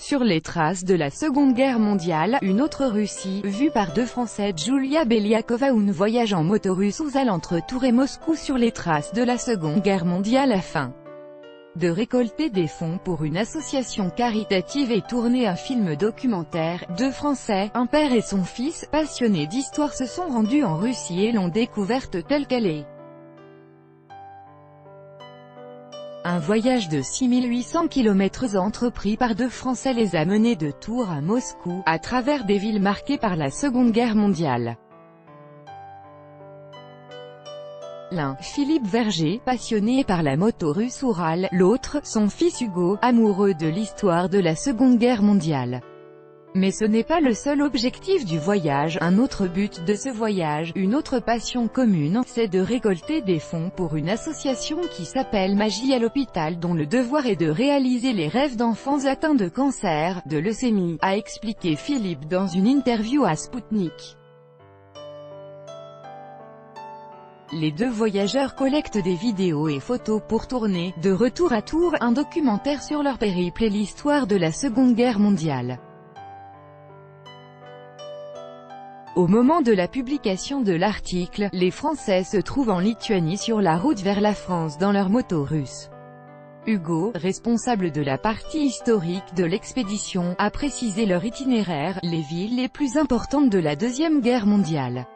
Sur les traces de la Seconde Guerre mondiale, une autre Russie, vue par deux Français, Julia Beliakova, un voyage en moto russe aux alentres Tours et Moscou sur les traces de la Seconde Guerre mondiale afin de récolter des fonds pour une association caritative et tourner un film documentaire. Deux Français, un père et son fils, passionnés d'histoire, se sont rendus en Russie et l'ont découverte telle qu'elle est. Un voyage de 6800 km entrepris par deux Français les a menés de Tours à Moscou, à travers des villes marquées par la Seconde Guerre mondiale. L'un, Philippe Verger, passionné par la moto russe Oural, l'autre, son fils Hugo, amoureux de l'histoire de la Seconde Guerre mondiale. Mais ce n'est pas le seul objectif du voyage. Un autre but de ce voyage, une autre passion commune, c'est de récolter des fonds pour une association qui s'appelle Magie à l'hôpital, dont le devoir est de réaliser les rêves d'enfants atteints de cancer, de leucémie, a expliqué Philippe dans une interview à Spoutnik. Les deux voyageurs collectent des vidéos et photos pour tourner, de retour à Tours, un documentaire sur leur périple et l'histoire de la Seconde Guerre mondiale. Au moment de la publication de l'article, les Français se trouvent en Lituanie sur la route vers la France dans leur moto russe. Hugo, responsable de la partie historique de l'expédition, a précisé leur itinéraire, les villes les plus importantes de la Deuxième Guerre mondiale.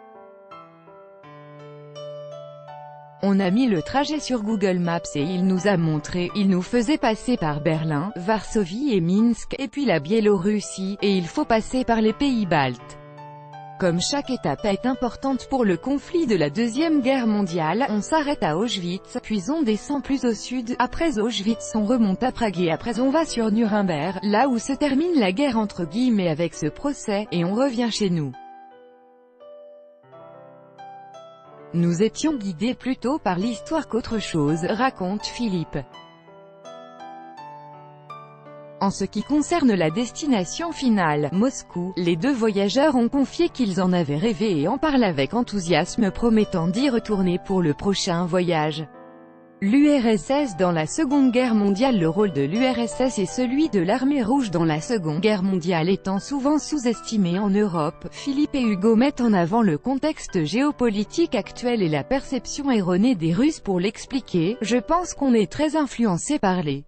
On a mis le trajet sur Google Maps et il nous a montré, il nous faisait passer par Berlin, Varsovie et Minsk, et puis la Biélorussie, et il faut passer par les pays baltes. Comme chaque étape est importante pour le conflit de la Deuxième Guerre mondiale, on s'arrête à Auschwitz, puis on descend plus au sud, après Auschwitz on remonte à Prague et après on va sur Nuremberg, là où se termine la guerre entre guillemets avec ce procès, et on revient chez nous. Nous étions guidés plutôt par l'histoire qu'autre chose, raconte Philippe. En ce qui concerne la destination finale, Moscou, les deux voyageurs ont confié qu'ils en avaient rêvé et en parlent avec enthousiasme, promettant d'y retourner pour le prochain voyage. L'URSS dans la Seconde Guerre mondiale. Le rôle de l'URSS et celui de l'Armée rouge dans la Seconde Guerre mondiale étant souvent sous-estimé en Europe, Philippe et Hugo mettent en avant le contexte géopolitique actuel et la perception erronée des Russes pour l'expliquer. Je pense qu'on est très influencé par les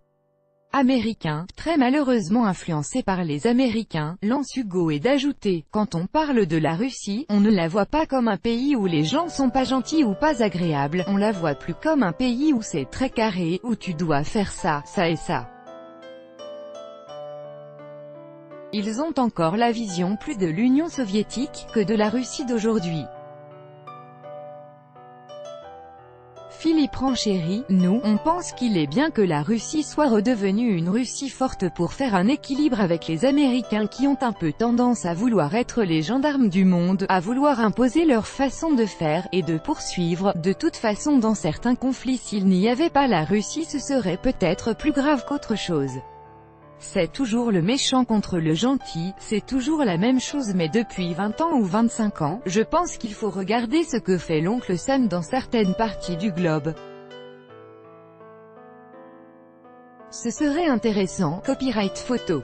Américains, très malheureusement influencés par les Américains, lance Hugo, et d'ajouter, quand on parle de la Russie, on ne la voit pas comme un pays où les gens sont pas gentils ou pas agréables, on la voit plus comme un pays où c'est très carré, où tu dois faire ça, ça et ça. Ils ont encore la vision plus de l'Union soviétique que de la Russie d'aujourd'hui. Philippe renchérit, nous, on pense qu'il est bien que la Russie soit redevenue une Russie forte pour faire un équilibre avec les Américains qui ont un peu tendance à vouloir être les gendarmes du monde, à vouloir imposer leur façon de faire, et de poursuivre. De toute façon dans certains conflits s'il n'y avait pas la Russie ce serait peut-être plus grave qu'autre chose. C'est toujours le méchant contre le gentil, c'est toujours la même chose mais depuis 20 ans ou 25 ans, je pense qu'il faut regarder ce que fait l'oncle Sam dans certaines parties du globe. Ce serait intéressant. Copyright photo.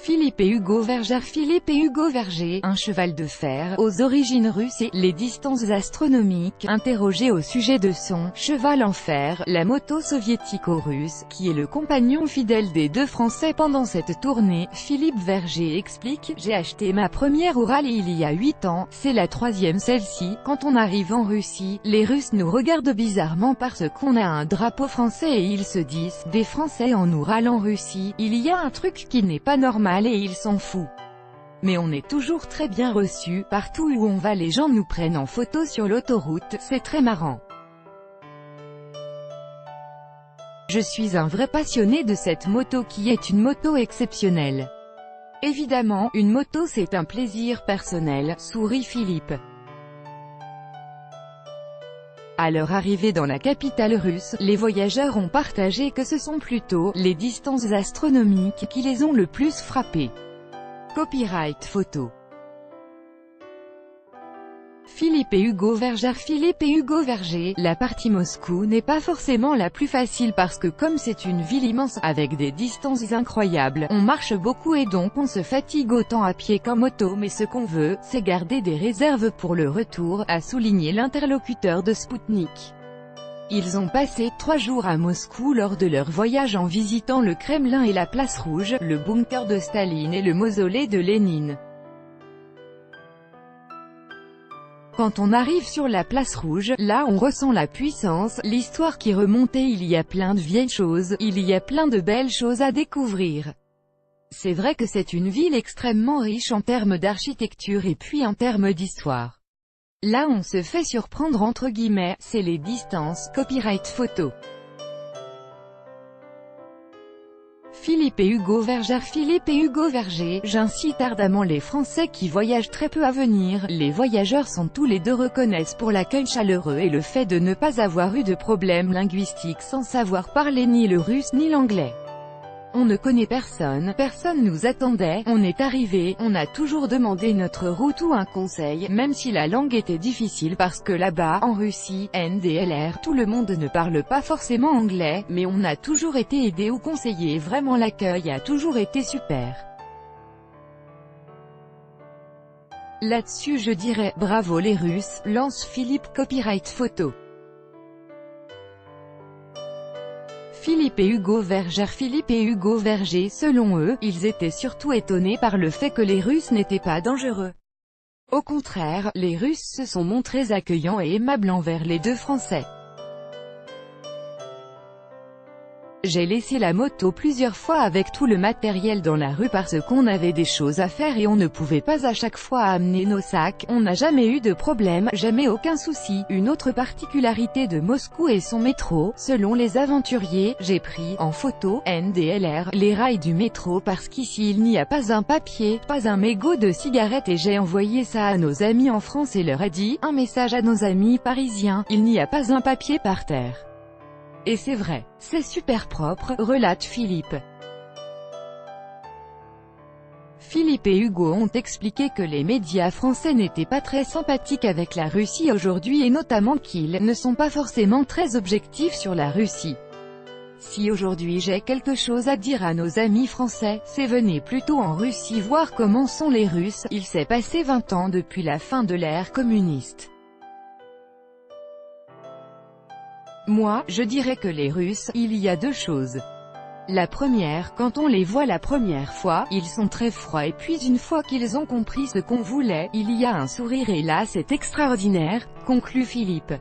Philippe et Hugo Verger. Philippe et Hugo Verger, un cheval de fer, aux origines russes et les distances astronomiques, interrogés au sujet de son cheval en fer, la moto soviético-russe, qui est le compagnon fidèle des deux Français pendant cette tournée, Philippe Verger explique, j'ai acheté ma première Oural il y a 8 ans, c'est la troisième celle-ci, quand on arrive en Russie, les Russes nous regardent bizarrement parce qu'on a un drapeau français et ils se disent, des Français en Oural en Russie, il y a un truc qui n'est pas normal et ils s'en foutent. Mais on est toujours très bien reçus, partout où on va les gens nous prennent en photo sur l'autoroute, c'est très marrant. Je suis un vrai passionné de cette moto qui est une moto exceptionnelle. Évidemment, une moto c'est un plaisir personnel, sourit Philippe. À leur arrivée dans la capitale russe, les voyageurs ont partagé que ce sont plutôt les distances astronomiques qui les ont le plus frappés. Copyright photo. Philippe et Hugo Verger. Philippe et Hugo Verger. La partie Moscou n'est pas forcément la plus facile parce que comme c'est une ville immense, avec des distances incroyables, on marche beaucoup et donc on se fatigue autant à pied qu'en moto, mais ce qu'on veut, c'est garder des réserves pour le retour, a souligné l'interlocuteur de Sputnik. Ils ont passé 3 jours à Moscou lors de leur voyage en visitant le Kremlin et la Place Rouge, le bunker de Staline et le mausolée de Lénine. Quand on arrive sur la Place Rouge, là on ressent la puissance, l'histoire qui remontait, il y a plein de vieilles choses, il y a plein de belles choses à découvrir. C'est vrai que c'est une ville extrêmement riche en termes d'architecture et puis en termes d'histoire. Là on se fait surprendre entre guillemets, c'est les distances, copyright photo. Philippe et Hugo Verger. Philippe et Hugo Verger. J'incite ardemment les Français qui voyagent très peu à venir. Les voyageurs sont tous les deux reconnaissent pour l'accueil chaleureux et le fait de ne pas avoir eu de problème linguistique sans savoir parler ni le russe ni l'anglais. On ne connaît personne, personne nous attendait, on est arrivé, on a toujours demandé notre route ou un conseil, même si la langue était difficile parce que là-bas, en Russie, NDLR, tout le monde ne parle pas forcément anglais, mais on a toujours été aidé ou conseillé, vraiment l'accueil a toujours été super. Là-dessus je dirais, bravo les Russes, lance Philippe copyright photo. Philippe et Hugo Verger. Philippe et Hugo Verger. Selon eux, ils étaient surtout étonnés par le fait que les Russes n'étaient pas dangereux. Au contraire, les Russes se sont montrés accueillants et aimables envers les deux Français. J'ai laissé la moto plusieurs fois avec tout le matériel dans la rue parce qu'on avait des choses à faire et on ne pouvait pas à chaque fois amener nos sacs. On n'a jamais eu de problème, jamais aucun souci. Une autre particularité de Moscou est son métro. Selon les aventuriers, j'ai pris en photo NDLR les rails du métro parce qu'ici il n'y a pas un papier, pas un mégot de cigarette et j'ai envoyé ça à nos amis en France et leur ai dit, un message à nos amis parisiens, il n'y a pas un papier par terre. Et c'est vrai, c'est super propre, relate Philippe. Philippe et Hugo ont expliqué que les médias français n'étaient pas très sympathiques avec la Russie aujourd'hui et notamment qu'ils ne sont pas forcément très objectifs sur la Russie. Si aujourd'hui j'ai quelque chose à dire à nos amis français, c'est venez plutôt en Russie voir comment sont les Russes, il s'est passé 20 ans depuis la fin de l'ère communiste. Moi, je dirais que les Russes, il y a 2 choses. La première, quand on les voit la première fois, ils sont très froids et puis une fois qu'ils ont compris ce qu'on voulait, il y a un sourire et là c'est extraordinaire, conclut Philippe.